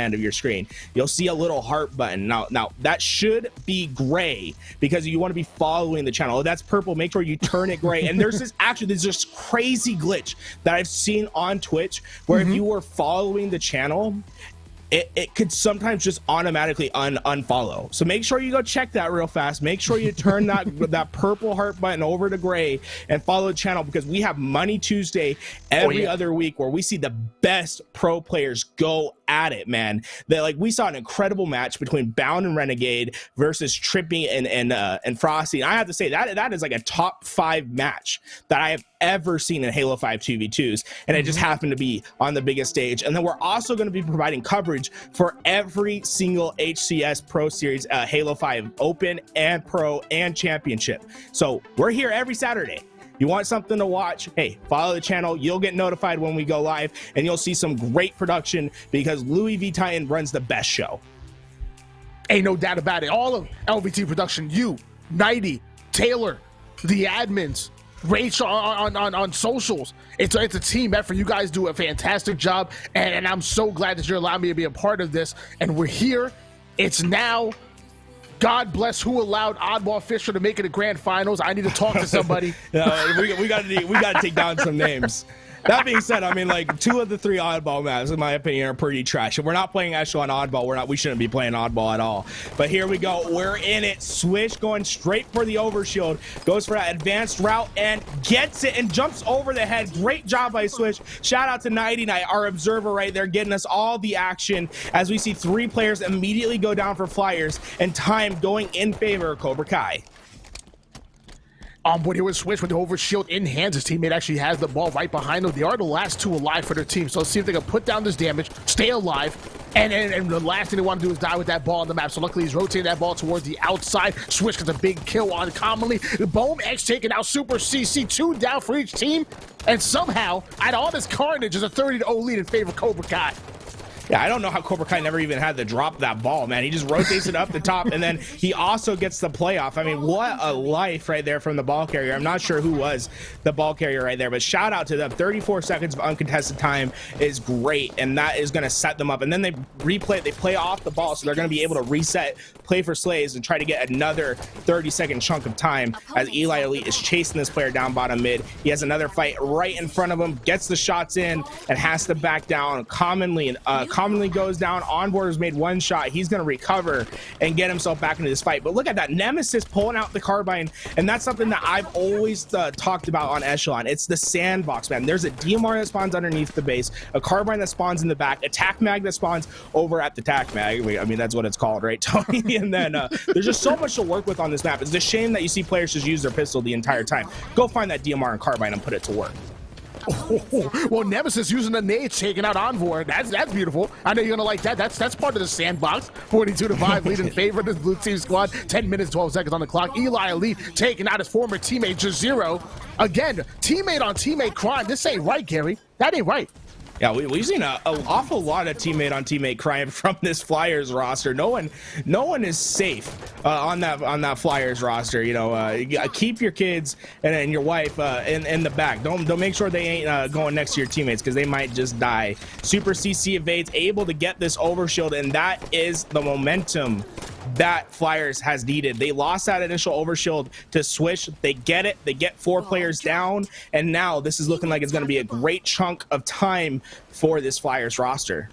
end of your screen, you'll see a little heart button. Now that should be gray because you want to be following the channel. Oh, that's purple. Make sure you turn it gray. And there's this crazy glitch that I've seen on Twitch where if you were following the channel, it could sometimes just automatically unfollow. So make sure you go check that real fast. Make sure you turn that purple heart button over to gray and follow the channel, because we have Money Tuesday every other week where we see the best pro players go at it, man. We saw an incredible match between Bound and Renegade versus Trippy and Frosty. And I have to say that is like a top 5 match that I have ever seen in Halo 5 2v2s, and it just happened to be on the biggest stage. And then we're also going to be providing coverage for every single HCS Pro Series, Halo 5 Open and Pro and Championship. So we're here every Saturday. You want something to watch? Hey, follow the channel. You'll get notified when we go live, and you'll see some great production because Louis V. Titan runs the best show. Ain't no doubt about it. All of LVT production, you, Nighty, Taylor, the admins, Rachel on socials. It's a team effort. You guys do a fantastic job, and I'm so glad that you're allowing me to be a part of this. And we're here. It's now. God bless who allowed Oddball Fisher to make it to grand finals. I need to talk to somebody. we got to take down some names. That being said, I mean, like 2 of the 3 oddball maps, in my opinion, are pretty trash. If we're not playing Echelon oddball, we shouldn't be playing oddball at all. But here we go. We're in it. Swish going straight for the overshield. Goes for that advanced route and gets it and jumps over the head. Great job by Swish. Shout out to Nighty Night, our observer right there, getting us all the action as we see 3 players immediately go down for Flyers and time going in favor of Cobra Kai. But here was Swish with the overshield in hands. His teammate actually has the ball right behind them. They are the last 2 alive for their team. So let's see if they can put down this damage, stay alive, and the last thing they want to do is die with that ball on the map. So luckily he's rotating that ball towards the outside. Swish gets a big kill on Commonly. Boom X taking out Super CC. 2 down for each team. And somehow, out of all this carnage, is a 30-0 lead in favor of Cobra Kai. Yeah, I don't know how Cobra Kai never even had to drop that ball, man. He just rotates it up the top, and then he also gets the playoff. I mean, what a life right there from the ball carrier. I'm not sure who was the ball carrier right there, but shout out to them. 34 seconds of uncontested time is great, and that is going to set them up. And then they play off the ball, so they're going to be able to reset, play for Slays, and try to get another 30-second chunk of time as Eli Elite is chasing this player down bottom mid. He has another fight right in front of him, gets the shots in, and has to back down. Commonly goes down. Onboard has made 1 shot. He's going to recover and get himself back into this fight. But look at that. Nemesis pulling out the carbine, and that's something that I've always talked about on Echelon. It's the sandbox, man. There's a DMR that spawns underneath the base, a carbine that spawns in the back, a tac mag that spawns over at the tac mag. I mean, that's what it's called, right, Tony? And then there's just so much to work with on this map. It's a shame that you see players just use their pistol the entire time. Go find that DMR and carbine and put it to work. Oh, well, Nemesis using the nades, taking out Envoy. That's beautiful. I know you're gonna like that. That's part of the sandbox. 42-5 lead in favor of this blue team squad. 10 minutes, 12 seconds on the clock. Eli Elite taking out his former teammate Jazero. Again, teammate on teammate crime. This ain't right, Gary. That ain't right. Yeah, we've seen an awful lot of teammate on teammate crime from this Flyers roster. No one is safe on that Flyers roster. You know, keep your kids and your wife in the back. Don't make sure they ain't going next to your teammates, because they might just die. Super CC evades, able to get this overshield, and that is the momentum that Flyers has needed. They lost that initial overshield to Swish. They get it. They get 4 players down, and now this is looking like it's going to be a great chunk of time for this Flyers roster.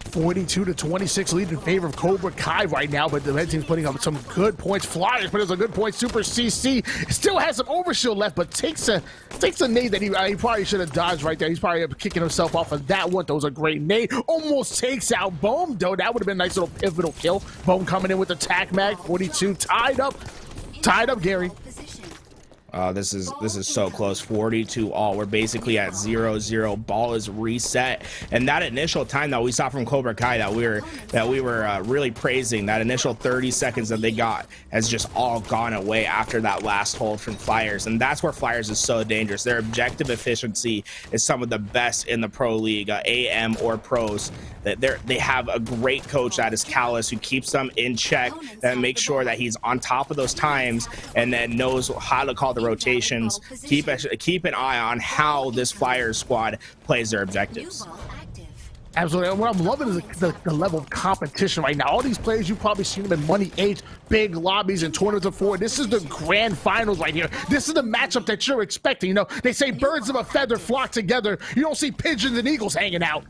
42-26 lead in favor of Cobra Kai right now, but the red team's putting up some good points. Flyers, but it's a good point. Super CC still has some overshield left, but takes a nade that he probably should have dodged right there. He's probably kicking himself off of that one. That was a great nade. Almost takes out Boom, though. That would have been a nice little pivotal kill. Boom coming in with the tac mag. 42 tied up, Gary. This is so close. 42 all. We're basically at 0-0. Ball is reset, and that initial time that we saw from Cobra Kai that we were really praising, that initial 30 seconds that they got, has just all gone away after that last hold from Flyers. And that's where Flyers is so dangerous. Their objective efficiency is some of the best in the pro league, AM or pros. They have a great coach that is Callus, who keeps them in check and makes sure that he's on top of those times, and then knows how to call the rotations. Keep an eye on how this Flyers squad plays their objectives. Absolutely. And what I'm loving is the level of competition right now. All these players, you've probably seen them in Money 8, big lobbies, and tournaments before. This is the grand finals right here. This is the matchup that you're expecting. You know, they say birds of a feather flock together. You don't see pigeons and eagles hanging out.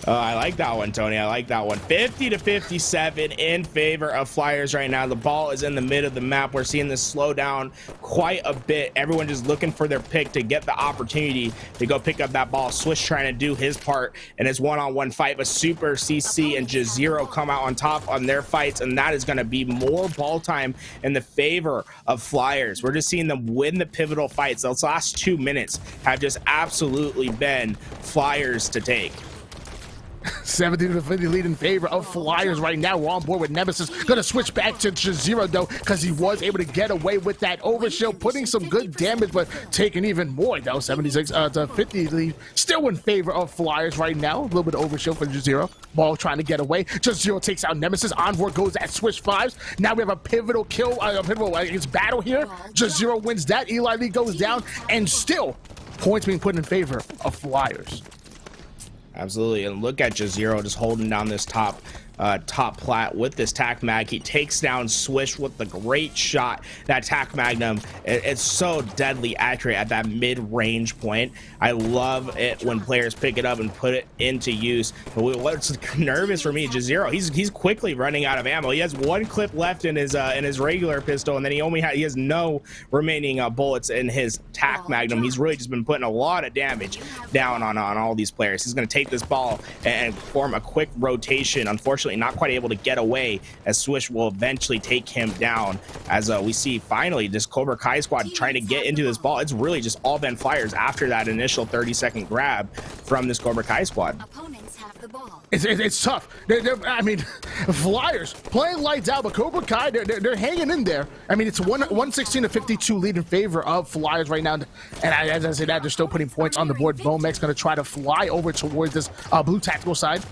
I like that one, Tony. I like that one. 50-57 in favor of Flyers right now. The ball is in the mid of the map. We're seeing this slow down quite a bit. Everyone just looking for their pick to get the opportunity to go pick up that ball. Swish trying to do his part in his one-on-one fight, but Super CC and Jazero come out on top on their fights, and that is going to be more ball time in the favor of Flyers. We're just seeing them win the pivotal fights. Those last 2 minutes have just absolutely been Flyers to take. 70-50 lead in favor of Flyers right now. We're on board with Nemesis. Gonna switch back to Jazero though, because he was able to get away with that overshield, putting some good damage, but taking even more though. 76-50 lead, still in favor of Flyers right now. A little bit of overshield for Jazero. Ball trying to get away. Jazero takes out Nemesis. Envoy goes at Swish 5s. Now we have a pivotal kill, battle here. Jazero wins that. Eli Lee goes down, and still points being put in favor of Flyers. Absolutely, and look at Jazero just holding down this top plat with this tac mag. He takes down Swish with the great shot. That tac magnum, it's so deadly accurate at that mid-range point. I love it when players pick it up and put it into use. But what's nervous for me, Jazero, he's quickly running out of ammo. He has one clip left in his regular pistol, and then he has no remaining bullets in his tac magnum. He's really just been putting a lot of damage down on all these players. He's going to take this ball and form a quick rotation. Unfortunately, not quite able to get away, as Swish will eventually take him down, as we see finally this Cobra Kai squad trying to get into this ball. It's really just all been Flyers after that initial 30-second grab from this Cobra Kai squad. Opponents have the ball. It's tough. I mean, Flyers playing lights out, but Cobra Kai, they're hanging in there. I mean, it's 116-52 lead in favor of Flyers right now. And as I say that, they're still putting points on the board. Bomek's going to try to fly over towards this blue tactical side.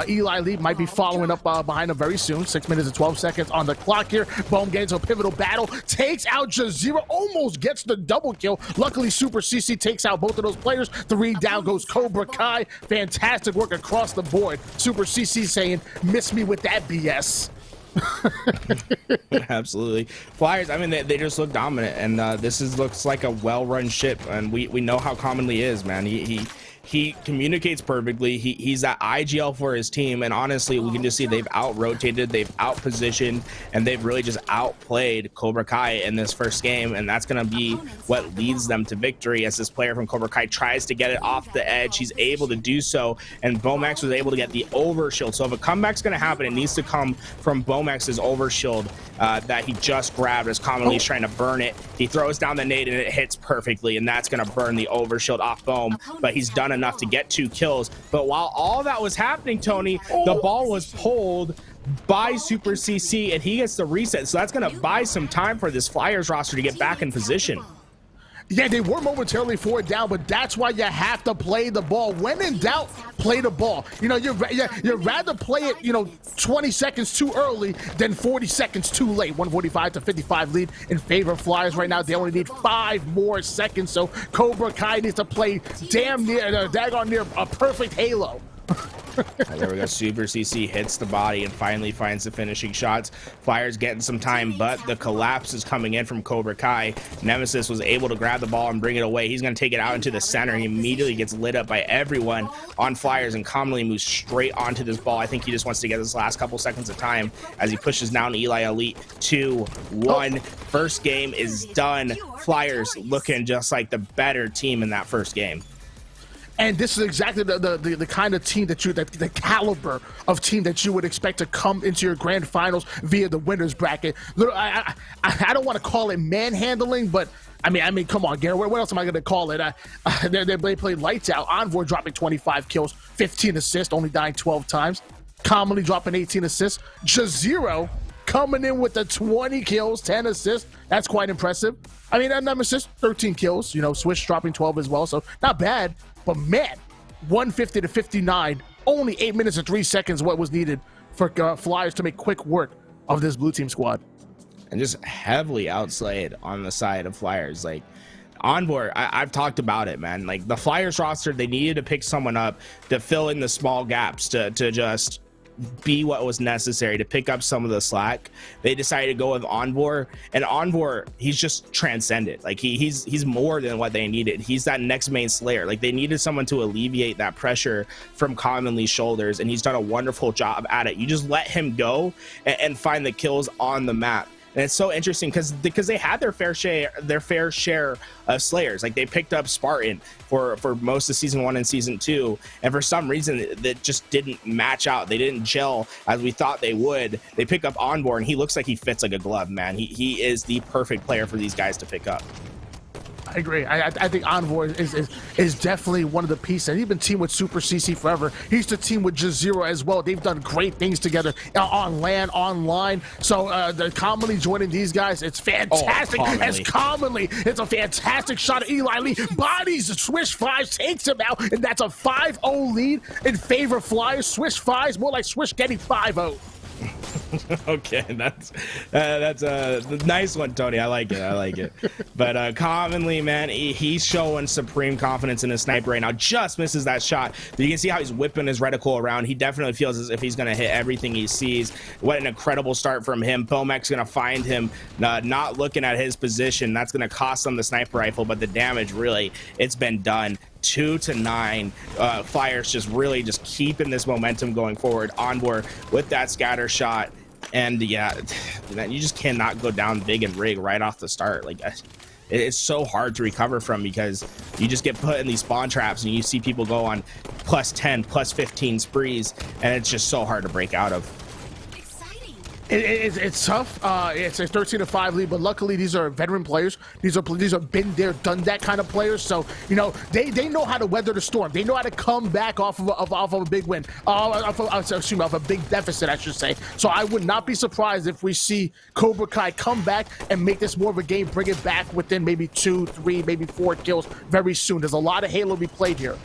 Eli Lee might be following up behind him very soon. 6 minutes and 12 seconds on the clock here. Boom gets a pivotal battle, takes out Jazero, almost gets the double kill. Luckily, Super CC takes out both of those players. 3 down goes Cobra Kai. Fantastic work across the board. Super CC saying, miss me with that BS. Absolutely. Flyers, I mean, they just look dominant, and looks like a well-run ship, and we know how commonly is, man. He communicates perfectly. He's that IGL for his team, and honestly, we can just see they've out-rotated, they've out-positioned, and they've really just outplayed Cobra Kai in this first game, and that's going to be what leads them to victory, as this player from Cobra Kai tries to get it off the edge. He's able to do so, and Bomax was able to get the overshield. So if a comeback's going to happen, it needs to come from Bomax's overshield that he just grabbed, as commonly he's trying to burn it. He throws down the nade, and it hits perfectly, and that's going to burn the overshield off Bohm, but he's done enough to get 2 kills. But while all that was happening, Tony, the ball was pulled by Super CC, and he gets the reset. So that's going to buy some time for this Flyers roster to get back in position. Yeah, they were momentarily 4 down, but that's why you have to play the ball. When in doubt, play the ball. You know, you'd rather play it, 20 seconds too early than 40 seconds too late. 145-55 lead in favor of Flyers right now. They only need 5 more seconds, so Cobra Kai needs to play daggone near a perfect Halo. There we go. Super CC hits the body and finally finds the finishing shots. Flyers getting some time, but the collapse is coming in from Cobra Kai. Nemesis was able to grab the ball and bring it away. He's going to take it out into the center. He immediately gets lit up by everyone on Flyers and commonly moves straight onto this ball. I think he just wants to get this last couple seconds of time as he pushes down Eli Elite. 2-1. First game is done. Flyers looking just like the better team in that first game. And this is exactly the kind of team the caliber of team that you would expect to come into your grand finals via the winners bracket. I don't want to call it manhandling, but I mean, come on, Garrett. What else am I going to call it? They played lights out. Envoy dropping 25 kills, 15 assists, only dying 12 times. Commonly dropping 18 assists. Jazero coming in with the 20 kills, 10 assists. That's quite impressive. I mean, Nemesis, 13 kills. Swish dropping 12 as well, so not bad. But man, 150-59, only 8 minutes and 3 seconds what was needed for Flyers to make quick work of this blue team squad. And just heavily outslayed on the side of Flyers. Like, Envoy, I've talked about it, man. Like the Flyers roster, they needed to pick someone up to fill in the small gaps, to just be what was necessary to pick up some of the slack. They decided to go with Envoy, and Envoy, he's just transcendent. Like he's more than what they needed. He's that next main slayer. Like they needed someone to alleviate that pressure from Commonly's shoulders, and he's done a wonderful job at it. You just let him go and find the kills on the map. And it's so interesting because they had their fair share of slayers. Like they picked up Spartan for most of season 1 and season 2, and for some reason that just didn't match out. They didn't gel as we thought they would. They pick up Envoy, and he looks like he fits like a glove, man. He is the perfect player for these guys to pick up. I agree. I think Envoy is definitely one of the pieces. And he's been teamed with Super CC forever. He used to team with Jazero as well. They've done great things together on land, online. So the Commonly joining these guys, it's fantastic. As Commonly, it's a fantastic shot at Eli Lee. Bodies, Swish Fives takes him out, and that's a 5-0 lead in favor of Flyers. Swish Fives, more like Swish getting 5-0. Okay, that's a nice one, Tony. I like it. But Commonly, man, he's showing supreme confidence in his sniper right now. Just misses that shot, but you can see how he's whipping his reticle around. He definitely feels as if he's going to hit everything he sees. What an incredible start from him. Pomek's going to find him not looking at his position. That's going to cost him the sniper rifle, but the damage, really, it's been done. 2-9. Flyers just really just keeping this momentum going forward. Envoy with that scatter shot, and yeah, you just cannot go down big and rig right off the start. Like it's so hard to recover from, because you just get put in these spawn traps and you see people go on +10, +15 sprees, and it's just so hard to break out of. It's tough. It's a 13-5 lead, but luckily these are veteran players. These are been there, done that kind of players. So you know they know how to weather the storm. They know how to come back off of a big win. Off a big deficit, I should say. So I would not be surprised if we see Cobra Kai come back and make this more of a game, bring it back within maybe 2, 3, maybe 4 kills very soon. There's a lot of Halo to be played here.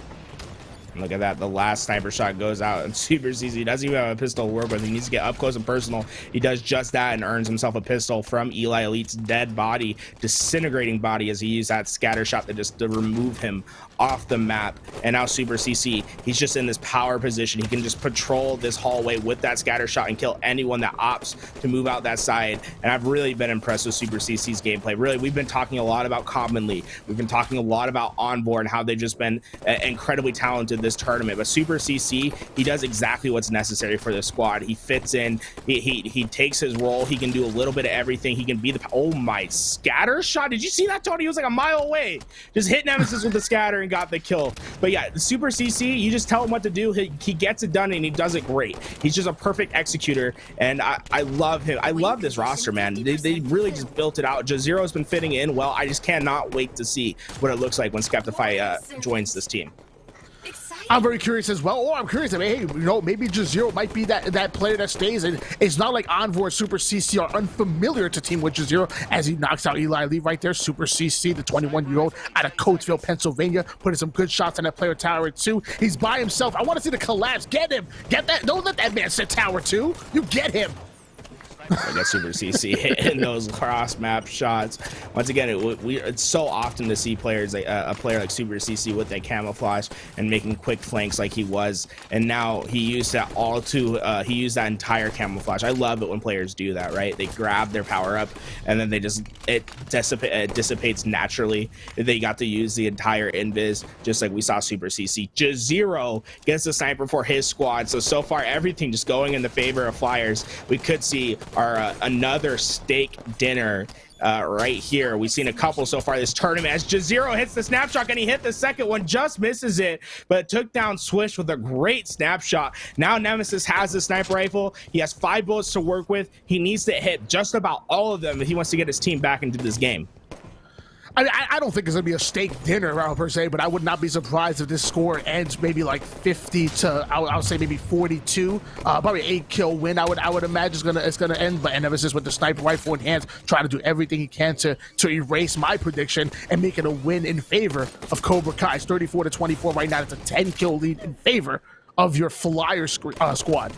Look at that. The last sniper shot goes out, and Super CC, he doesn't even have a pistol to work with. He needs to get up close and personal. He does just that and earns himself a pistol from Eli Elite's dead body, disintegrating body, as he used that scatter shot to remove him off the map. And now Super CC, he's just in this power position. He can just patrol this hallway with that scatter shot and kill anyone that opts to move out that side. And I've really been impressed with Super CC's gameplay. Really, we've been talking a lot about Commonly. We've been talking a lot about Envoy and how they've just been incredibly talented this tournament. But Super CC, he does exactly what's necessary for the squad. He fits in. He takes his role. He can do a little bit of everything. He can be the... Oh my, scatter shot. Did you see that, Tony? He was like a mile away. Just hit Nemesis with the scatter and got the kill. But yeah, the Super CC, you just tell him what to do. He gets it done, and he does it great. He's just a perfect executor, and I love him. I love this roster, man. They really just built it out. Jazero's been fitting in well. I just cannot wait to see what it looks like when Skeptify joins this team. I'm very curious as well. I'm curious. I mean, hey, you know, maybe Jazero might be that player that stays. And it's not like Envoy or Super CC are unfamiliar to team with Jazero, as he knocks out Eli Lee right there. Super CC, the 21-year-old out of Coatesville, Pennsylvania, putting some good shots on that player tower 2. He's by himself. I want to see the collapse. Get him. Get that. Don't let that man sit tower 2. You get him. I got Super CC hitting those cross map shots. Once again, it's so often to see players like a player like Super CC with that camouflage and making quick flanks like he was, and now he used that he used that entire camouflage. I love it when players do that, right? They grab their power up and then it dissipates naturally. They got to use the entire invis, just like we saw Super CC. Jazero gets the sniper for his squad. So far everything just going in the favor of Flyers. We could see our another steak dinner right here. We've seen a couple so far this tournament as Jazero hits the snapshot, and he hit the second one, just misses it, but took down Swish with a great snapshot. Now Nemesis has the sniper rifle. He has 5 bullets to work with. He needs to hit just about all of them if he wants to get his team back into this game. I don't think it's gonna be a steak dinner per se, but I would not be surprised if this score ends maybe like 50 to I would say maybe 42. Probably 8-kill win. I would imagine it's gonna end. But Nemesis with the sniper rifle in hands, trying to do everything he can to erase my prediction and make it a win in favor of Cobra Kai. It's 34-24 right now. It's a 10-kill lead in favor of your Flyer squad.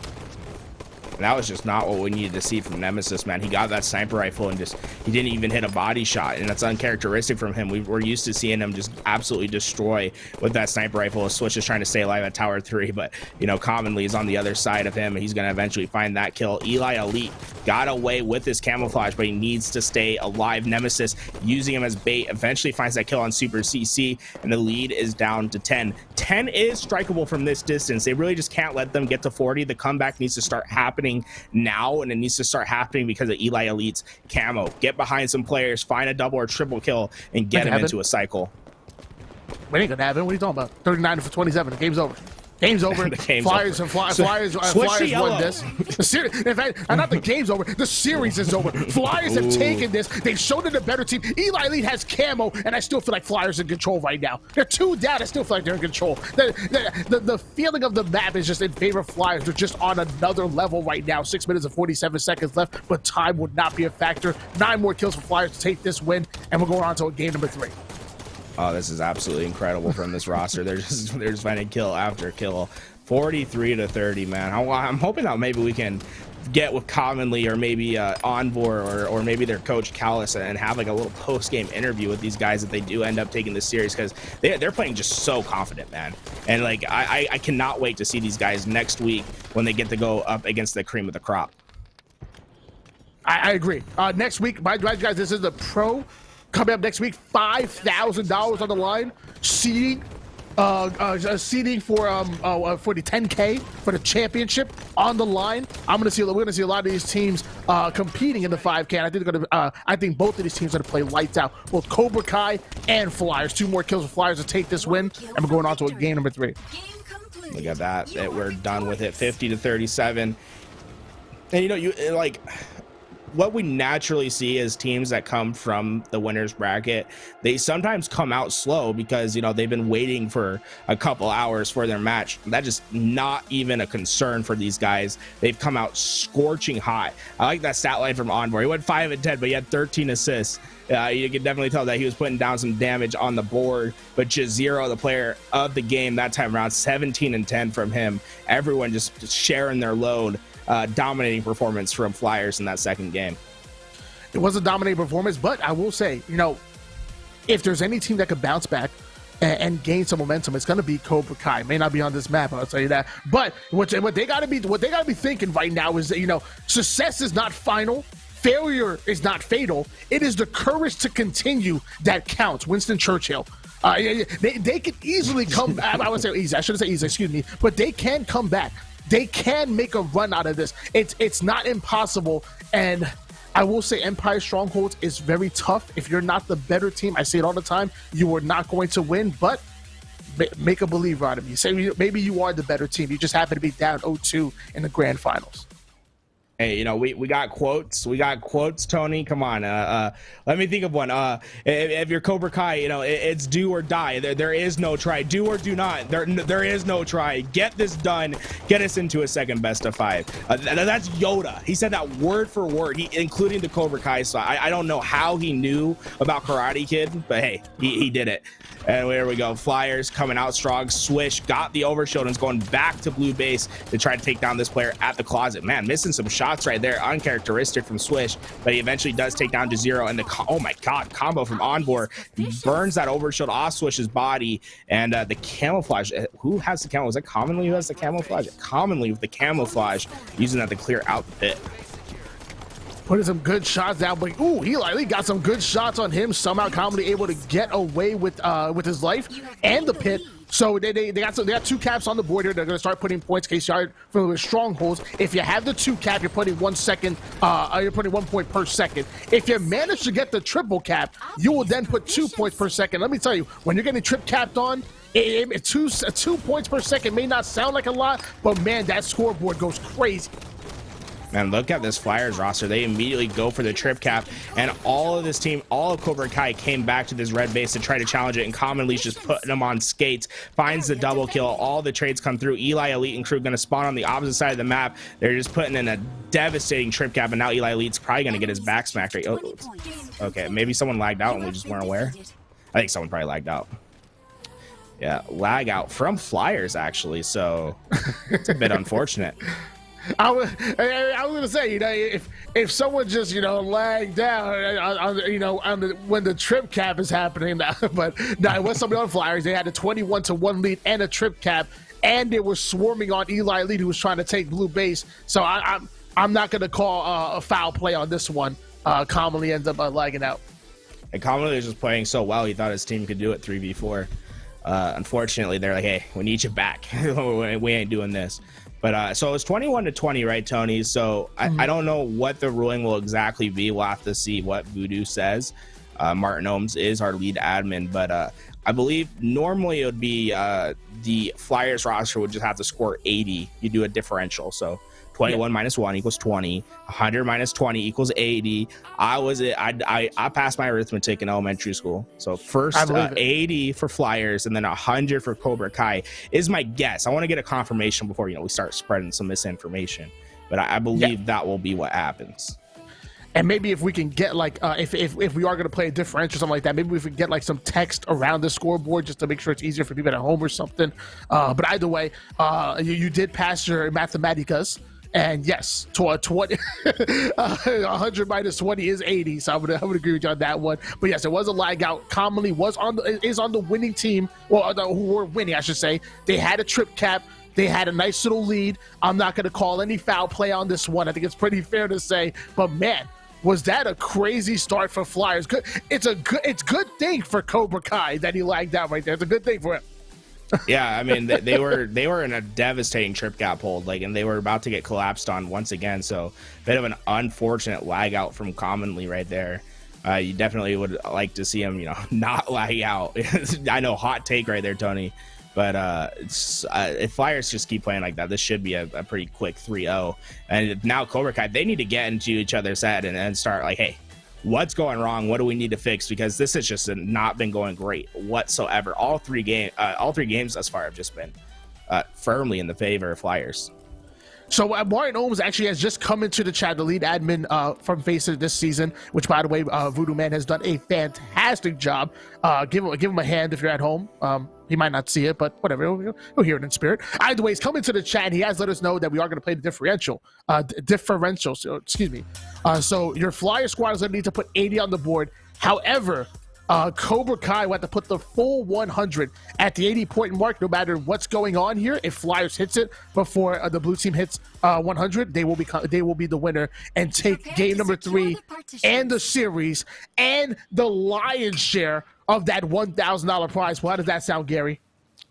And that was just not what we needed to see from Nemesis, man. He got that sniper rifle and he didn't even hit a body shot, and that's uncharacteristic from him. We're used to seeing him just absolutely destroy with that sniper rifle. Switch is trying to stay alive at Tower 3, but you know, commonly is on the other side of him, and he's gonna eventually find that kill. Eli Elite got away with his camouflage, but he needs to stay alive. Nemesis using him as bait eventually finds that kill on Super CC, and the lead is down to 10. 10 is strikeable from this distance. They really just can't let them get to 40. The comeback needs to start happening now, and it needs to start happening because of Eli Elite's camo. Get behind some players, find a double or triple kill, and get him into a cycle. We ain't gonna have it. What are you talking about? 39 for 27. The game's over. Game's over. Flyers won this. The series, in fact, not the game's over. The series is over. Flyers have taken this. They've shown it a better team. Eli Elite has camo, and I still feel like Flyers are in control right now. They're 2 down. I still feel like they're in control. The feeling of the map is just in favor of Flyers. They're just on another level right now. 6 minutes and 47 seconds left, but time would not be a factor. 9 more kills for Flyers to take this win, and we're going on to a game number 3. Oh, this is absolutely incredible from this roster. They're just finding kill after kill. 43-30, man. I'm hoping that maybe we can get with Commonly or maybe Envor or maybe their coach Callus and have like a little post-game interview with these guys if they do end up taking this series, because they're playing just so confident, man. And like I cannot wait to see these guys next week when they get to go up against the cream of the crop. I agree. Next week, my guys, this is the pro. Coming up next week, $5,000 on the line. Seeding, seeding for the 10K for the championship on the line. We're gonna see a lot of these teams competing in the 5K. And I think both of these teams are gonna play lights out. Both Cobra Kai and Flyers. 2 more kills for Flyers to take this win, and we're going on to a game number 3. Look at that. We're done with it. 50-37. And you know, you like. What we naturally see is teams that come from the winners bracket, they sometimes come out slow because, you know, they've been waiting for a couple hours for their match. That's just not even a concern for these guys. They've come out scorching hot. I like that stat line from Envor. He went 5 and 10, but he had 13 assists. You can definitely tell that he was putting down some damage on the board. But Jazero, the player of the game that time around, 17 and 10 from him. Everyone just sharing their load. Dominating performance from Flyers in that second game. It was a dominating performance, but I will say, you know, if there's any team that could bounce back and gain some momentum, it's going to be Cobra Kai. It may not be on this map, I'll tell you that. But what they got to be thinking right now is that, you know, success is not final. Failure is not fatal. It is the courage to continue that counts. Winston Churchill. They could easily come back. I would say easy. I shouldn't say easy, excuse me. But they can come back. They can make a run out of this. It's not impossible. And I will say Empire Strongholds is very tough. If you're not the better team, I say it all the time, you are not going to win, but make a believer out of me. Say maybe you are the better team. You just happen to be down 0-2 in the grand finals. Hey, you know, we got quotes. We got quotes, Tony. Come on. Let me think of one. If you're Cobra Kai, you know, it's do or die. There is no try. Do or do not. There is no try. Get this done. Get us into a second best of 5. That's Yoda. He said that word for word, including the Cobra Kai. So I don't know how he knew about Karate Kid, but hey, he did it. And there we go. Flyers coming out strong. Swish got the overshield and is going back to blue base to try to take down this player at the closet. Man, missing some shots right there. Uncharacteristic from Swish, but he eventually does take down Jazero. And oh my god, combo from Envor. He burns that overshield off Swish's body. And the camouflage. Who has the camo? Is it Commonly who has the camouflage? Commonly with the camouflage, using that to clear out the pit. Putting some good shots down, but ooh, he got some good shots on him. Somehow Commonly able to get away with his life and the pit. So they got 2 caps on the board here. They're going to start putting points. KCR from the strongholds. If you have the 2 cap, you're putting 1 second. You're putting 1 point per second. If you manage to get the triple cap, you will then put 2 points per second. Let me tell you, when you're getting trip capped on, 2 points per second may not sound like a lot, but man, that scoreboard goes crazy. Man, look at this Flyers roster. They immediately go for the trip cap, and all of this team, all of Cobra Kai came back to this red base to try to challenge it, and Commonly's just putting them on skates, finds the double kill. All the trades come through. Eli Elite and crew going to spawn on the opposite side of the map. They're just putting in a devastating trip cap, and now Eli Elite's probably going to get his back smacked. Right? Oh, okay, maybe someone lagged out and we just weren't aware. I think someone probably lagged out. Yeah, lag out from Flyers, actually, so it's a bit unfortunate. I was gonna say, if someone just lagged down, when the trip cap is happening, but no, it was somebody on Flyers. They had a 21-1 lead and a trip cap, and they were swarming on Eli Lee, who was trying to take blue base. So I'm not gonna call a foul play on this one. Commonly ends up lagging out. And Commonly was just playing so well, he thought his team could do it 3v4. Unfortunately, they're like, hey, we need you back. We ain't doing this. But so it's 21-20, right, Tony? So I don't know what the ruling will exactly be. We'll have to see what Voodoo says. Martin Ohms is our lead admin, but I believe normally it would be the Flyers roster would just have to score 80. You do a differential, so 21 minus 1 equals 20. 100 minus 20 equals 80. I passed my arithmetic in elementary school. So first 80 for Flyers and then 100 for Cobra Kai is my guess. I want to get a confirmation before we start spreading some misinformation. But I believe that will be what happens. And maybe if we can get if we are going to play a differential or something like that, maybe we can get some text around the scoreboard just to make sure it's easier for people at home or something. But either way, you did pass your mathematicas. And yes, 20, 100 minus 20 is 80. So I would agree with you on that one. But yes, it was a lag out. Commonly is on the winning team. Well, who were winning, I should say. They had a trip cap. They had a nice little lead. I'm not going to call any foul play on this one. I think it's pretty fair to say. But man, was that a crazy start for Flyers? It's good thing for Cobra Kai that he lagged out right there. It's a good thing for him. Yeah, I mean they were in a devastating trip gap hold, and they were about to get collapsed on once again. So a bit of an unfortunate lag out from Commonly right there. You definitely would like to see him, not lag out. I know, hot take right there, Tony. But if Flyers just keep playing like that, this should be a pretty quick 3-0. And now Cobra Kai, they need to get into each other's head and start hey, what's going wrong? What do we need to fix? Because this has just not been going great whatsoever. All three games thus far have just been firmly in the favor of Flyers. So Martin Ohms actually has just come into the chat, the lead admin from FACEIT this season, which, by the way, Voodoo Man has done a fantastic job. Give him a hand if you're at home. He might not see it, but whatever, he'll hear it in spirit. Either way, he's coming to the chat, and he has let us know that we are going to play the differential. So, excuse me. So your Flyer squad is going to need to put 80 on the board. However, Cobra Kai will have to put the full 100 at the 80-point mark, no matter what's going on here. If Flyers hits it before the blue team hits 100, they will be the winner and take game number 3 and the series and the lion's share of that $1,000 prize. Well, how does that sound, Gary?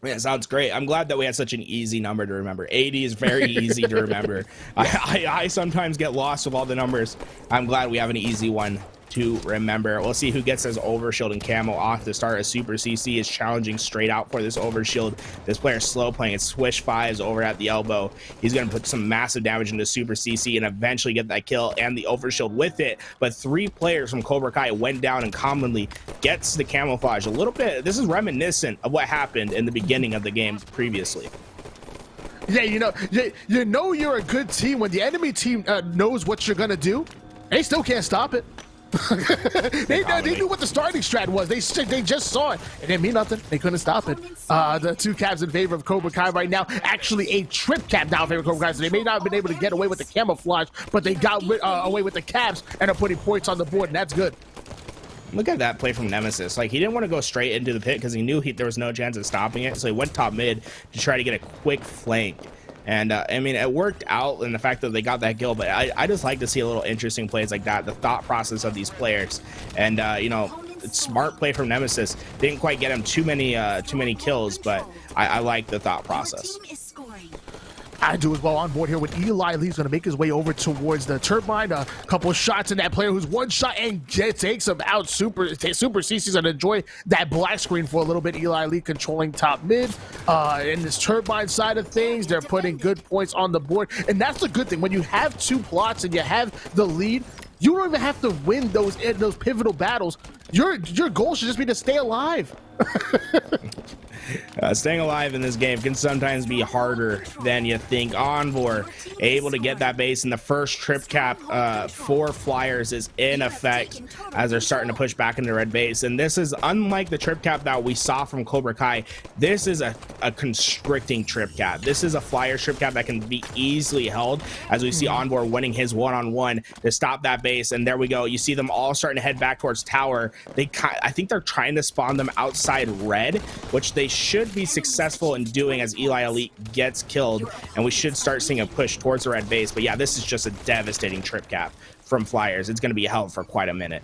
Yeah, it sounds great. I'm glad that we had such an easy number to remember. 80 is very easy to remember. I sometimes get lost with all the numbers. I'm glad we have an easy one to remember. We'll see who gets his overshield and camo off to start. A Super CC is challenging straight out for this overshield. This player slow playing. It's Swish 5s over at the elbow. He's going to put some massive damage into Super CC and eventually get that kill and the overshield with it. But 3 players from Cobra Kai went down and Commonly gets the camouflage. A little bit, this is reminiscent of what happened in the beginning of the game previously. Yeah, you know you're a good team when the enemy team knows what you're going to do. They still can't stop it. they knew what the starting strat was. They just saw it. It didn't mean nothing. They couldn't stop it. The 2 caps in favor of Cobra Kai right now. Actually, a trip cap down in favor of Cobra Kai. So they may not have been able to get away with the camouflage, but they got away with the caps and are putting points on the board, and that's good. Look at that play from Nemesis. He didn't want to go straight into the pit because he knew there was no chance of stopping it. So he went top mid to try to get a quick flank. And I mean, it worked out in the fact that they got that kill, but I just like to see a little interesting plays like that, the thought process of these players. And it's smart play from Nemesis. Didn't quite get him too many kills, but I like the thought process. I do as well on board here with Eli Lee's going to make his way over towards the turbine. A couple of shots in that player who's one shot and takes him out. Super CC's going to enjoy that black screen for a little bit. Eli Lee controlling top mid. In this turbine side of things, they're putting good points on the board. And that's the good thing. When you have 2 plots and you have the lead, you don't even have to win those pivotal battles. Your goal should just be to stay alive. Staying alive in this game can sometimes be harder than you think. Envor able to get that base, and the first trip cap for Flyers is in effect as they're starting to push back into red base. And this is unlike the trip cap that we saw from Cobra Kai. This is a constricting trip cap. This is a Flyers trip cap that can be easily held, as we see Envor winning his one-on-one to stop that base. And there we go. You see them all starting to head back towards tower. I think they're trying to spawn them outside red, which they should be successful in doing as Eli Elite gets killed, and we should start seeing a push towards the red base. But yeah, this is just a devastating trip cap from Flyers. It's going to be held for quite a minute.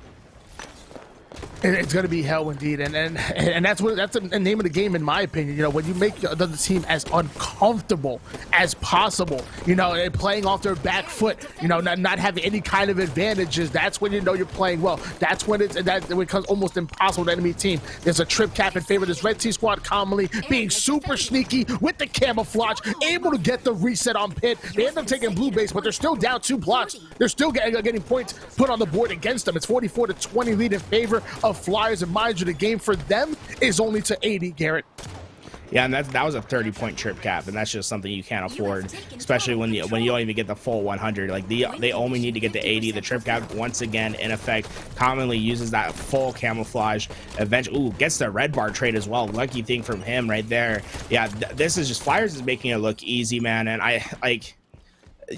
It's going to be hell indeed, and that's the name of the game, in my opinion. You know, when you make the other team as uncomfortable as possible, you know, and playing off their back foot, you know, not having any kind of advantages, that's when you know you're playing well. That's when it becomes almost impossible to enemy team. There's a trip cap in favor of this red T squad, commonly being super sneaky with the camouflage, able to get the reset on Pit. They end up taking blue base, but they're still down 2 blocks. They're still getting points put on the board against them. It's 44-20 lead in favor of Flyers, and mind you, the game for them is only to 80, Garrett. Yeah, and that was a 30-point trip cap, and that's just something you can't afford, especially when you don't even get the full 100. Like they only need to get to 80. The trip cap, once again, in effect, commonly uses that full camouflage. Eventually, gets the red bar trade as well. Lucky thing from him right there. Yeah, this is just, Flyers is making it look easy, man, and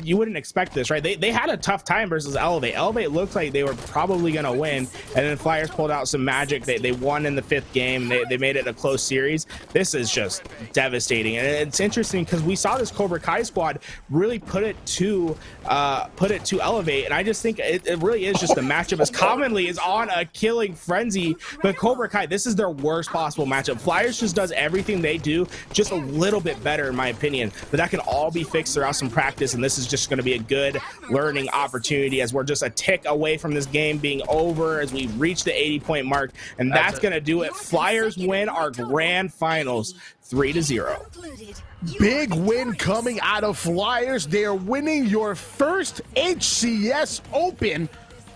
you wouldn't expect this, right? They had a tough time versus Elevate. Elevate looked like they were probably going to win, and then Flyers pulled out some magic. They won in the 5th game. They made it a close series. This is just devastating, and it's interesting because we saw this Cobra Kai squad really put it to Elevate, and I just think it really is just a matchup as commonly is on a killing frenzy. But Cobra Kai, this is their worst possible matchup. Flyers just does everything they do just a little bit better, in my opinion, but that can all be fixed throughout some practice, and this is just going to be a good learning opportunity as we're just a tick away from this game being over as we reach the 80-point mark, and that's going to do it. Flyers win our grand finals 3-0. Big win coming out of Flyers. They're winning your first HCS Open.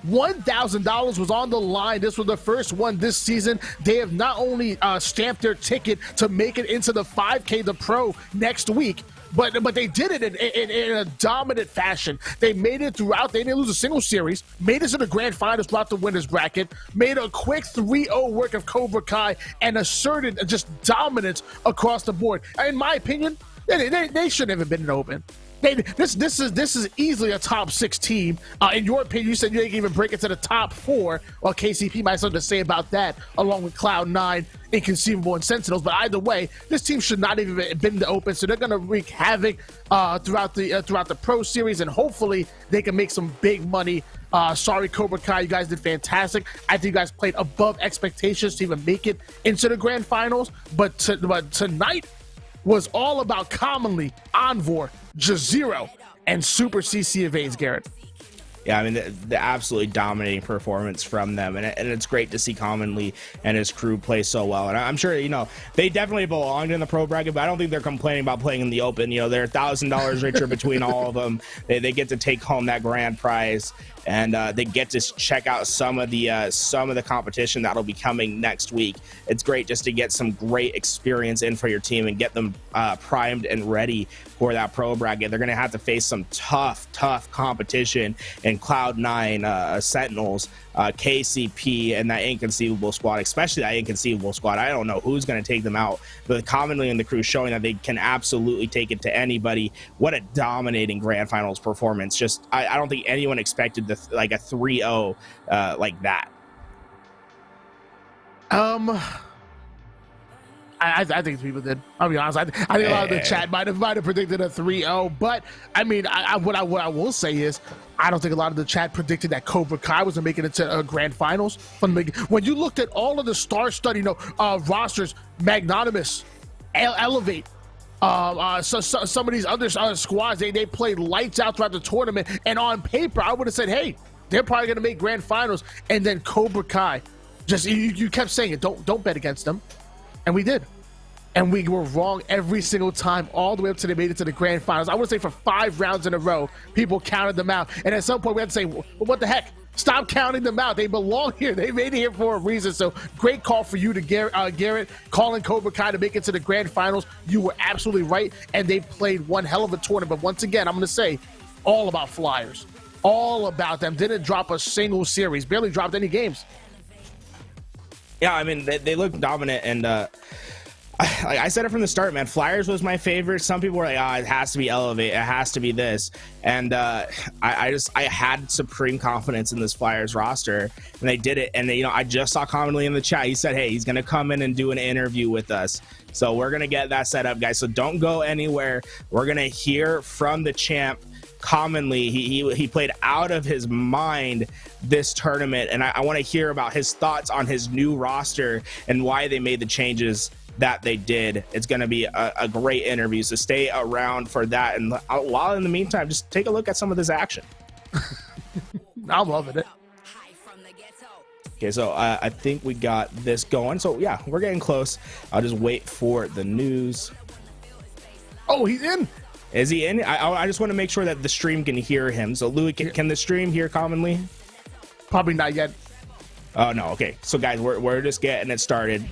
$1,000 was on the line. This was the first one this season. They have not only stamped their ticket to make it into the 5K, the Pro, next week, but they did it in a dominant fashion. They made it throughout. They didn't lose a single series, made it to the grand finals, brought the winners bracket, made a quick 3-0 work of Cobra Kai, and asserted just dominance across the board. In my opinion, they shouldn't have been an Open. This is easily a top 6 team. In your opinion, you said you didn't even break it to the top 4. Well, KCP might have something to say about that, along with Cloud9, Inconceivable, and Sentinels. But either way, this team should not even have been the Open, so they're going to wreak havoc throughout the Pro Series, and hopefully they can make some big money. Sorry, Cobra Kai, you guys did fantastic. I think you guys played above expectations to even make it into the grand finals. But tonight was all about commonly Envor, Jazero, and Super CC Evades, Garrett. Yeah, I mean, the absolutely dominating performance from them, and it's great to see commonly and his crew play so well. And I'm sure, you know, they definitely belonged in the pro bracket, but I don't think they're complaining about playing in the Open. You know, they're $1,000 richer between all of them. They get to take home that grand prize, and they get to check out some of the competition that'll be coming next week. It's great just to get some great experience in for your team and get them primed and ready for that pro bracket. They're going to have to face some tough competition in Cloud9, Sentinels, KCP, and that Inconceivable squad, especially that Inconceivable squad. I don't know who's going to take them out, but commonly in the crew showing that they can absolutely take it to anybody. What a dominating grand finals performance. Just I don't think anyone expected like a 3-0 like that. I think people did. I'll be honest. I think a lot of the chat might have predicted a 3-0, but I mean, what I will say is, I don't think a lot of the chat predicted that Cobra Kai was making it to grand finals. When you looked at all of the star-studded, rosters, Magnanimous, Elevate, some of these other squads, they played lights out throughout the tournament, and on paper, I would have said, hey, they're probably going to make grand finals. And then Cobra Kai, just you kept saying it, don't bet against them. And we did. And we were wrong every single time, all the way up to they made it to the grand finals. I would say for 5 rounds in a row, people counted them out. And at some point, we had to say, well, what the heck? Stop counting them out. They belong here. They made it here for a reason. So great call for you to Garrett, calling Cobra Kai to make it to the grand finals. You were absolutely right, and they played one hell of a tournament. But once again, I'm going to say, all about Flyers. All about them. Didn't drop a single series. Barely dropped any games. Yeah, I mean, they look dominant, and like I said it from the start, man. Flyers was my favorite. Some people were like, it has to be Elevate. It has to be this. And I had supreme confidence in this Flyers roster, and they did it. And I just saw commonly in the chat, he said, hey, he's going to come in and do an interview with us. So we're going to get that set up, guys. So don't go anywhere. We're going to hear from the champ. Commonly, he played out of his mind this tournament, and I want to hear about his thoughts on his new roster and why they made the changes that they did. It's going to be a great interview, so stay around for that. And while in the meantime, just take a look at some of this action. I'm loving it. Okay, so I think we got this going. So yeah, we're getting close. I'll just wait for the news. Oh, he's in. Is he in? I just want to make sure that the stream can hear him. So Louis, can the stream hear commonly? Probably not yet. Oh no. Okay. So guys, we're just getting it started.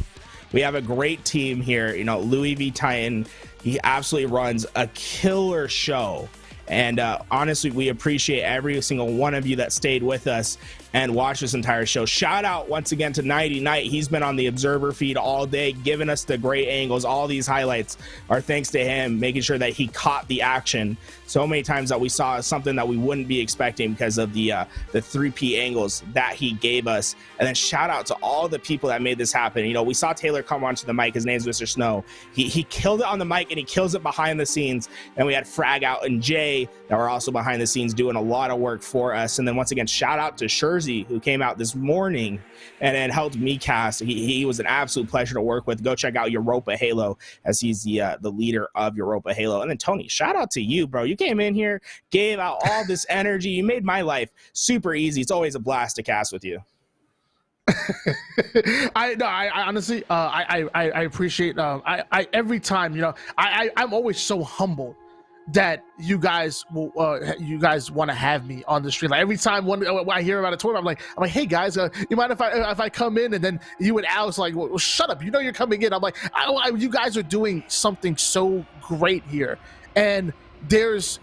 We have a great team here. Louis V Titan, he absolutely runs a killer show. And honestly, we appreciate every single one of you that stayed with us and watched this entire show. Shout out once again to Nighty Night. He's been on the Observer feed all day, giving us the great angles. All these highlights are thanks to him, making sure that he caught the action so many times that we saw something that we wouldn't be expecting because of the 3P angles that he gave us. And then shout out to all the people that made this happen. We saw Taylor come onto the mic. His name's Mr. Snow. He killed it on the mic, and he kills it behind the scenes. And we had Frag Out and Jay that were also behind the scenes doing a lot of work for us. And then once again, shout out to Shurzy, who came out this morning and helped me cast. He was an absolute pleasure to work with. Go check out Europa Halo, as he's the leader of Europa Halo. And then Tony, shout out to you, bro. You came in here, gave out all this energy. You made my life super easy. It's always a blast to cast with you. I honestly, I appreciate. I every time, I'm always so humbled that you guys want to have me on the stream. Like every time when I hear about a tournament, I'm like, hey guys, you mind if I come in? And then you and Alex like, well, shut up, you're coming in. I'm like, you guys are doing something so great here, and there's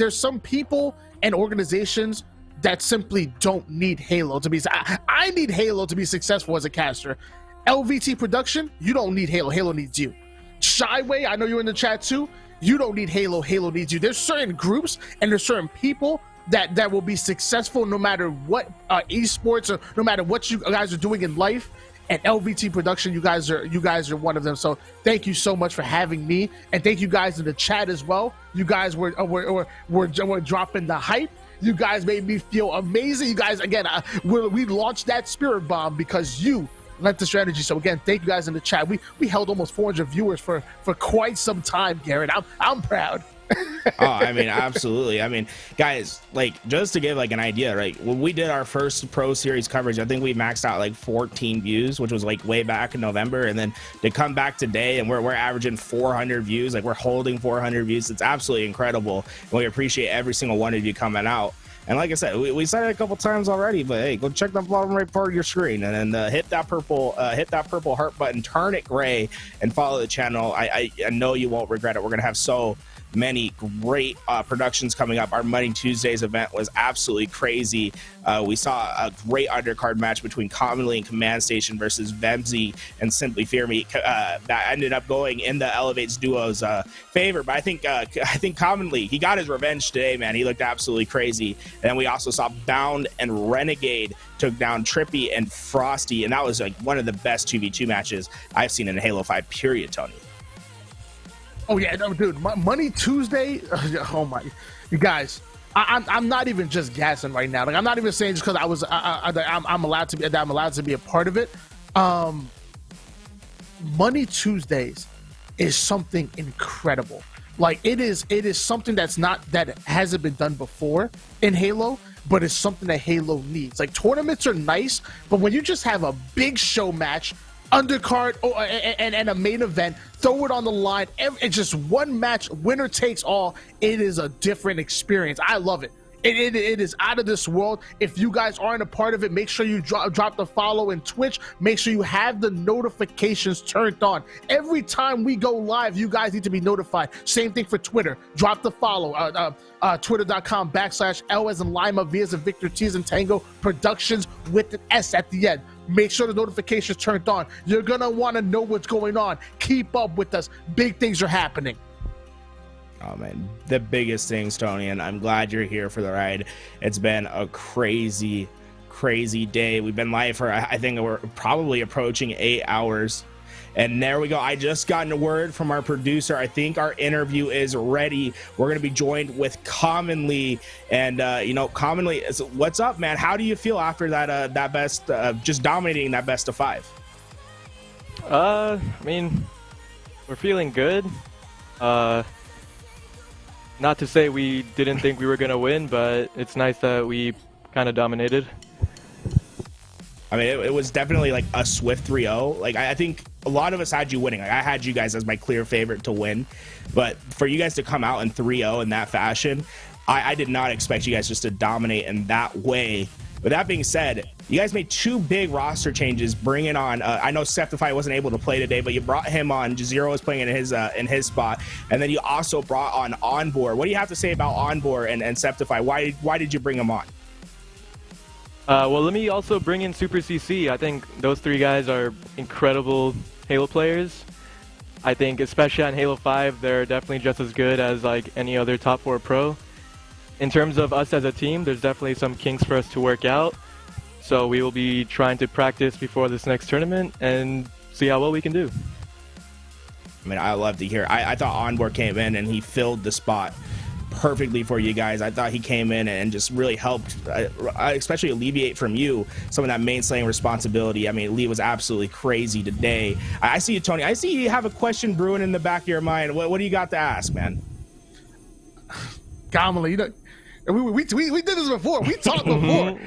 some people and organizations that simply don't need Halo to be. I need Halo to be successful as a caster. LVT Production, you don't need Halo. Halo needs you. Shyway, I know you're in the chat too. You don't need Halo. Halo needs you. There's certain groups and there's certain people that will be successful no matter what esports or no matter what you guys are doing in life. And LVT Production, you guys are one of them. So thank you so much for having me, and thank you guys in the chat as well. You guys were dropping the hype. You guys made me feel amazing. You guys, again, we launched that spirit bomb because you lent the strategy. So again, thank you guys in the chat. We held almost 400 viewers for quite some time, Garrett. I'm proud. Oh, I mean, absolutely. I mean, guys, like, just to give like an idea, right? When we did our first Pro Series coverage, I think we maxed out like 14 views, which was like way back in November. And then to come back today and we're averaging 400 views, like we're holding 400 views. It's absolutely incredible. And we appreciate every single one of you coming out. And like I said, we said it a couple times already, but hey, go check the bottom right part of your screen and then hit that purple heart button, turn it gray, and follow the channel. I know you won't regret it. We're gonna have so many great productions coming up. Our Money Tuesdays event was absolutely crazy. We saw a great undercard match between Commonly and Command Station versus Vemzy and Simply Fear Me that ended up going in the Elevates duo's favor. But I think Commonly, he got his revenge today, man. He looked absolutely crazy. And then we also saw Bound and Renegade took down Trippy and Frosty, and that was like one of the best 2v2 matches I've seen in Halo 5 period, Tony. Oh yeah, no, dude, Money Tuesday. Oh my, you guys, I'm not even just gassing right now. Like I'm not even saying just because I'm allowed to be a part of it. Money Tuesdays is something incredible. Like it is something that hasn't been done before in Halo, but it's something that Halo needs. Like tournaments are nice, but when you just have a big show match, undercard and a main event, throw it on the line, it's just one match, winner takes all. It is a different experience. I love it. It is out of this world. If you guys aren't a part of it, make sure you drop the follow in Twitch. Make sure you have the notifications turned on. Every time we go live, you guys need to be notified. Same thing for Twitter. Drop the follow. Twitter.com/L as in Lima, V as in Victor, T as in Tango, Productions with an S at the end. Make sure the notifications turned on. You're going to want to know what's going on. Keep up with us. Big things are happening. Oh man, the biggest things, Tony, and I'm glad you're here for the ride. It's been a crazy day. We've been live for, I think we're probably approaching 8 hours. And there we go. I just gotten a word from our producer. I think our interview is ready. We're going to be joined with Commonly. And, Commonly, what's up, man? How do you feel after that best, just dominating that best of 5? I mean, we're feeling good. Not to say we didn't think we were going to win, but it's nice that we kind of dominated. I mean, it was definitely like a swift 3-0. Like, I think a lot of us had you winning. Like, I had you guys as my clear favorite to win. But for you guys to come out in 3-0 in that fashion, I did not expect you guys just to dominate in that way. With that being said, you guys made 2 big roster changes, bringing on, I know Septify wasn't able to play today, but you brought him on. Jazero was playing in his spot. And then you also brought on Onboard. What do you have to say about Onboard and Septify? Why did you bring him on? Well, let me also bring in Super CC. I think those 3 guys are incredible Halo players. I think especially on Halo 5, they're definitely just as good as like any other top 4 pro. In terms of us as a team, there's definitely some kinks for us to work out. So we will be trying to practice before this next tournament and see how well we can do. I mean, I love to hear. I thought Onboard came in and he filled the spot perfectly for you guys. I thought he came in and just really helped, especially alleviate from you some of that main slaying responsibility. I mean, Lee was absolutely crazy today. I see you, Tony. I see you have a question brewing in the back of your mind. What do you got to ask, man? Commonly, we did this before. We talked before.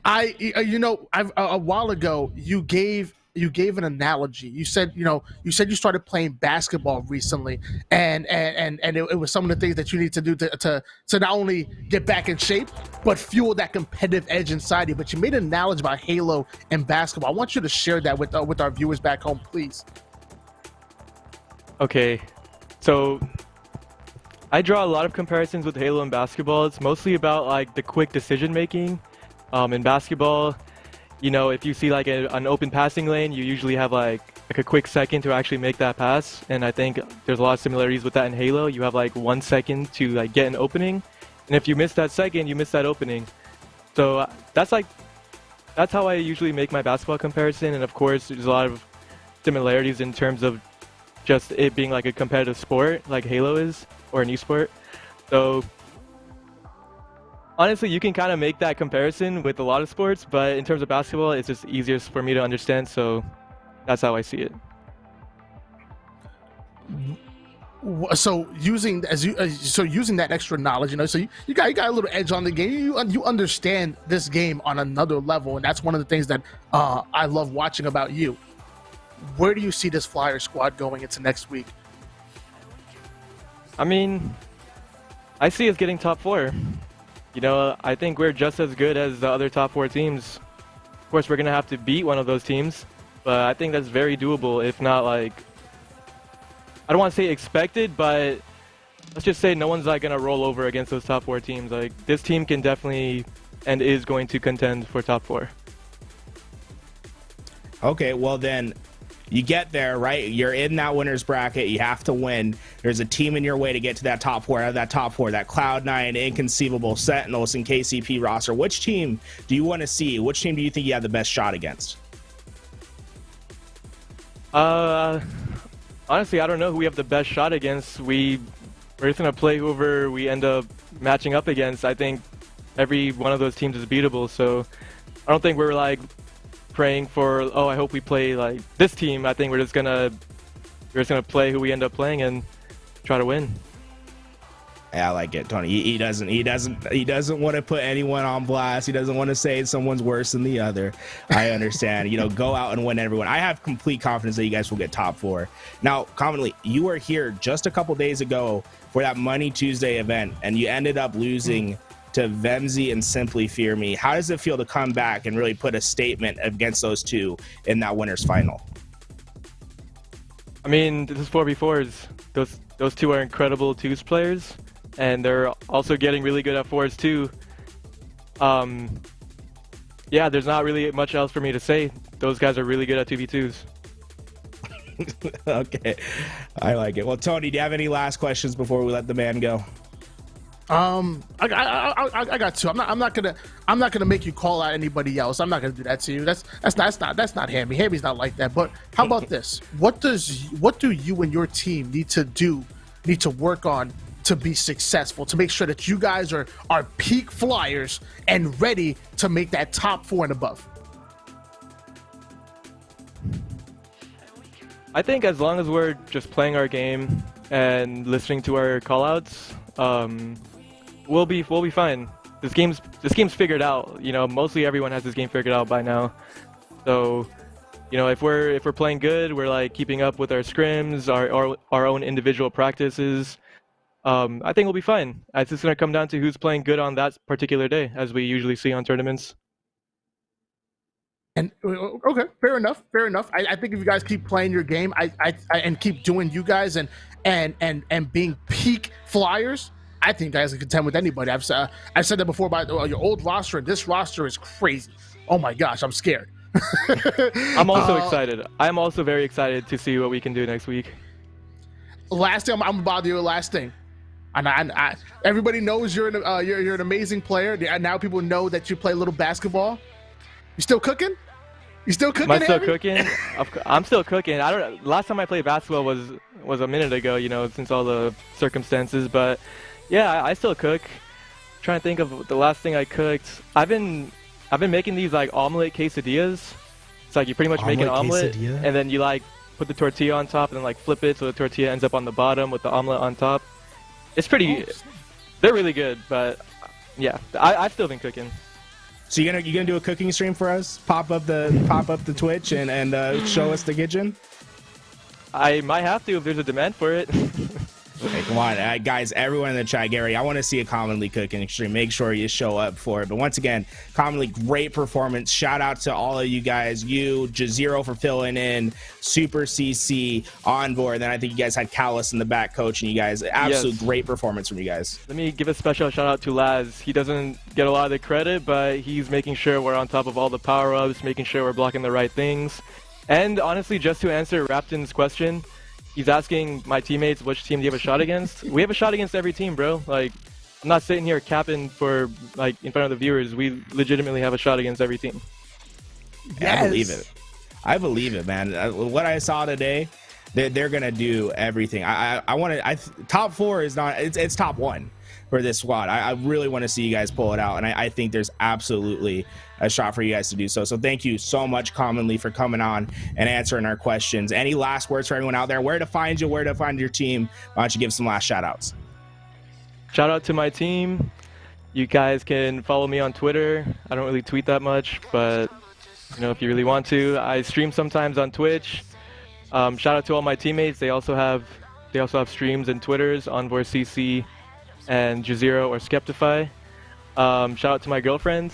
A while ago, you gave an analogy. You said you started playing basketball recently, and it was some of the things that you need to do to not only get back in shape, but fuel that competitive edge inside you. But you made an analogy about Halo and basketball. I want you to share that with our viewers back home, please. Okay, so I draw a lot of comparisons with Halo and basketball. It's mostly about like the quick decision making. In basketball, if you see like an open passing lane, you usually have like a quick second to actually make that pass. And I think there's a lot of similarities with that in Halo. You have like 1 second to like get an opening, and if you miss that second, you miss that opening. So that's how I usually make my basketball comparison. And of course, there's a lot of similarities in terms of just it being like a competitive sport, like Halo is, or an esport. So honestly, you can kind of make that comparison with a lot of sports, but in terms of basketball, it's just easiest for me to understand. So that's how I see it. So using that extra knowledge, so you got a little edge on the game. You understand this game on another level, and that's one of the things that I love watching about you. Where do you see this Flyer squad going into next week? I mean, I see us getting top 4. I think we're just as good as the other top 4 teams. Of course, we're going to have to beat one of those teams, but I think that's very doable, if not like, I don't want to say expected, but let's just say no one's like going to roll over against those top 4 teams. Like, this team can definitely and is going to contend for top 4. Okay, well then, you get there, right? You're in that winner's bracket. You have to win. There's a team in your way to get to that top 4. Out of that top 4, that Cloud9, Inconceivable, Sentinels, and KCP roster. Which team do you want to see? Which team do you think you have the best shot against? Honestly, I don't know who we have the best shot against. We're just gonna play whoever we end up matching up against. I think every one of those teams is beatable. So I don't think we're like praying for, oh, I hope we play like this team. I think we're just gonna play who we end up playing and try to win. Yeah, I like it, Tony. He doesn't want to put anyone on blast. He doesn't want to say someone's worse than the other. I understand. Go out and win everyone. I have complete confidence that you guys will get top 4. Now, commonly, you were here just a couple days ago for that Money Tuesday event, and you ended up losing to Vemzy and Simply Fear Me. How does it feel to come back and really put a statement against those two in that winners final? I mean, this is 4v4s. Those two are incredible twos players, and they're also getting really good at 4s too. Yeah, there's not really much else for me to say. Those guys are really good at 2v2s. Okay, I like it. Well, Tony, do you have any last questions before we let the man go? I got two. I'm not gonna make you call out anybody else. I'm not gonna do that to you. That's not Hammy. Hammy's not like that. But how about this? What do you and your team need to work on to be successful, to make sure that you guys are peak flyers and ready to make that top 4 and above? I think as long as we're just playing our game and listening to our callouts, we'll be fine. This game's figured out. Mostly everyone has this game figured out by now. So, if we're playing good, we're like keeping up with our scrims, our own individual practices. I think we'll be fine. It's just gonna come down to who's playing good on that particular day, as we usually see on tournaments. And okay, fair enough. I think if you guys keep playing your game, and keep doing you guys and being peak flyers, I think you guys can contend with anybody. I've said that before about your old roster. This roster is crazy. Oh my gosh, I'm scared. I'm also excited. I'm also very excited to see what we can do next week. Last thing, I'm gonna bother you. Last thing, and everybody knows you're an amazing player. And now people know that you play a little basketball. You still cooking? You still cooking? Am I still cooking? I'm still cooking. Last time I played basketball was a minute ago. Since all the circumstances. But yeah, I still cook. I'm trying to think of the last thing I cooked. I've been making these like omelet quesadillas. It's like you pretty much make an omelet quesadilla? And then you like put the tortilla on top and then like flip it so the tortilla ends up on the bottom with the omelet on top. It's pretty. They're really good, but yeah, I've still been cooking. So you gonna do a cooking stream for us? Pop up the Twitch and show us the kitchen? I might have to if there's a demand for it. Hey, come on, guys, everyone in the chat, Gary, I want to see a Commonly cooking stream. Make sure you show up for it. But once again, Commonly, great performance. Shout out to all of you guys. You, Jazero for filling in, Super CC, Envoy, and then I think you guys had Callus in the back coaching you guys. Absolute great performance from you guys. Let me give a special shout out to Laz. He doesn't get a lot of the credit, but he's making sure we're on top of all the power-ups, making sure we're blocking the right things. And honestly, just to answer Rapton's question, he's asking my teammates which team do you have a shot against. We have a shot against every team, bro. Like, I'm not sitting here capping for like in front of the viewers. We legitimately have a shot against every team. Yes. I believe it, man. What I saw today, they're gonna do everything. I want to. Top 4 is not. It's top 1 for this squad. I really want to see you guys pull it out, and I think there's absolutely a shot for you guys to do so. So thank you so much, Commonly, for coming on and answering our questions. Any last words for everyone out there? Where to find you? Where to find your team? Why don't you give some last shout outs? Shout out to my team. You guys can follow me on Twitter. I don't really tweet that much, but if you really want to, I stream sometimes on Twitch. Shout out to all my teammates. They also have streams and Twitters, Envoy CC and Jazero or Skeptify. Shout out to my girlfriend.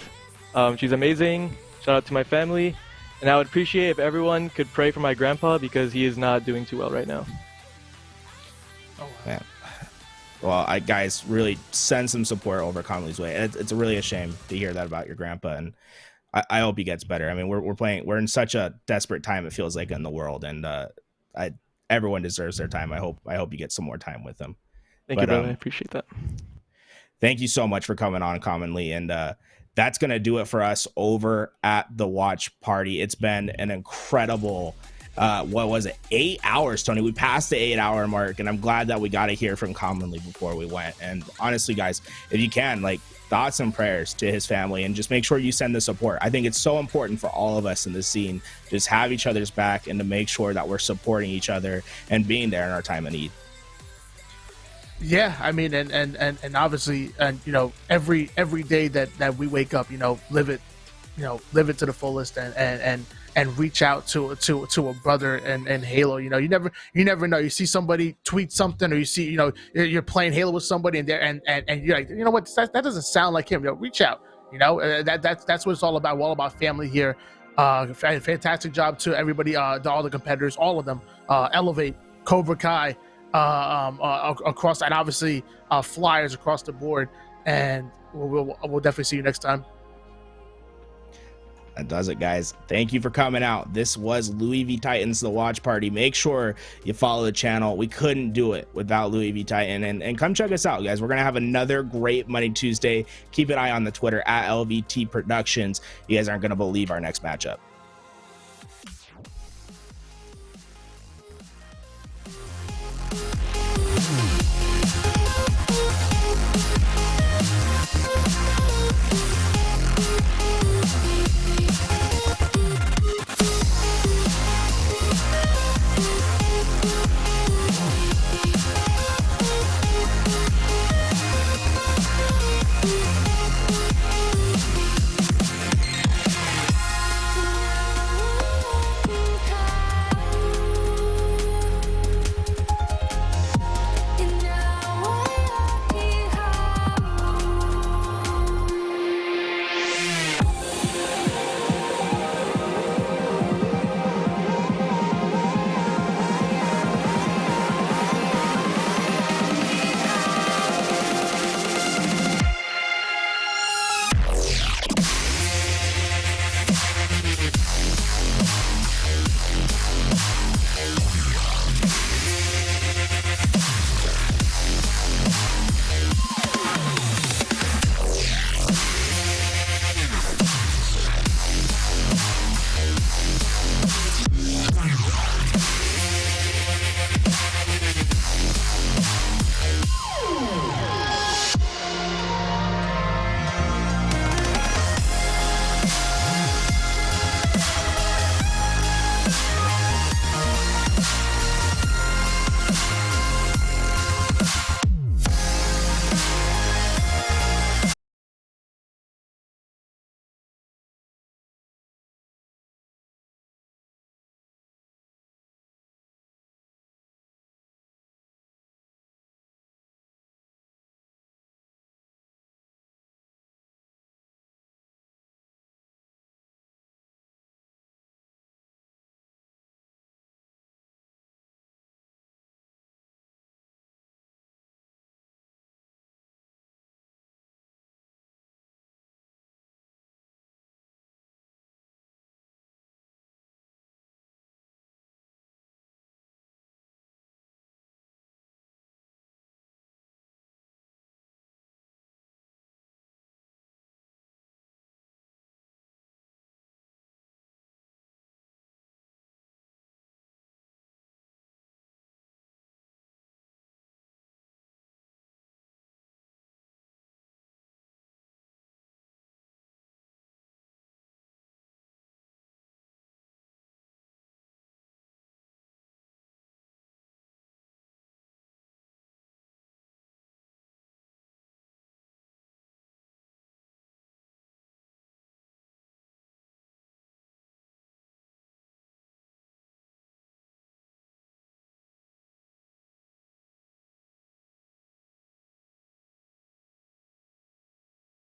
She's amazing. Shout out to my family. And I would appreciate if everyone could pray for my grandpa because he is not doing too well right now. Oh, man. Well, guys, really send some support over Commonly's way. It's really a shame to hear that about your grandpa, and I hope he gets better. I mean, we're in such a desperate time, it feels like, in the world, and everyone deserves their time. I hope you get some more time with them. Thank you, brother. I appreciate that. Thank you so much for coming on, Commonly, and that's going to do it for us over at the watch party. It's been an incredible, 8 hours, Tony? We passed the 8-hour mark, and I'm glad that we got to hear from Commonly before we went. And honestly, guys, if you can, thoughts and prayers to his family, and just make sure you send the support. I think it's so important for all of us in this scene to just have each other's back and to make sure that we're supporting each other and being there in our time of need. Yeah, I mean, and obviously, and you know, every day that we wake up, you know, live it, you know, live it to the fullest, and reach out to a brother and Halo. You know, you never know. You see somebody tweet something, or you see, you know, you're playing Halo with somebody, and and you're like, you know what, that doesn't sound like him. You know, reach out. You know, that's what it's all about. We're all about family here. Fantastic job to everybody, all the competitors, all of them. Elevate, Cobra Kai, across, and obviously flyers across the board. And we'll definitely see you next time. That does it, guys. Thank you for coming out. This was Louis V Titans, the watch party. Make sure you follow the channel. We couldn't do it without Louis V Titan. And come check us out, guys. We're going to have another great Money Tuesday. Keep an eye on the Twitter at LVT Productions. You guys aren't going to believe our next matchup.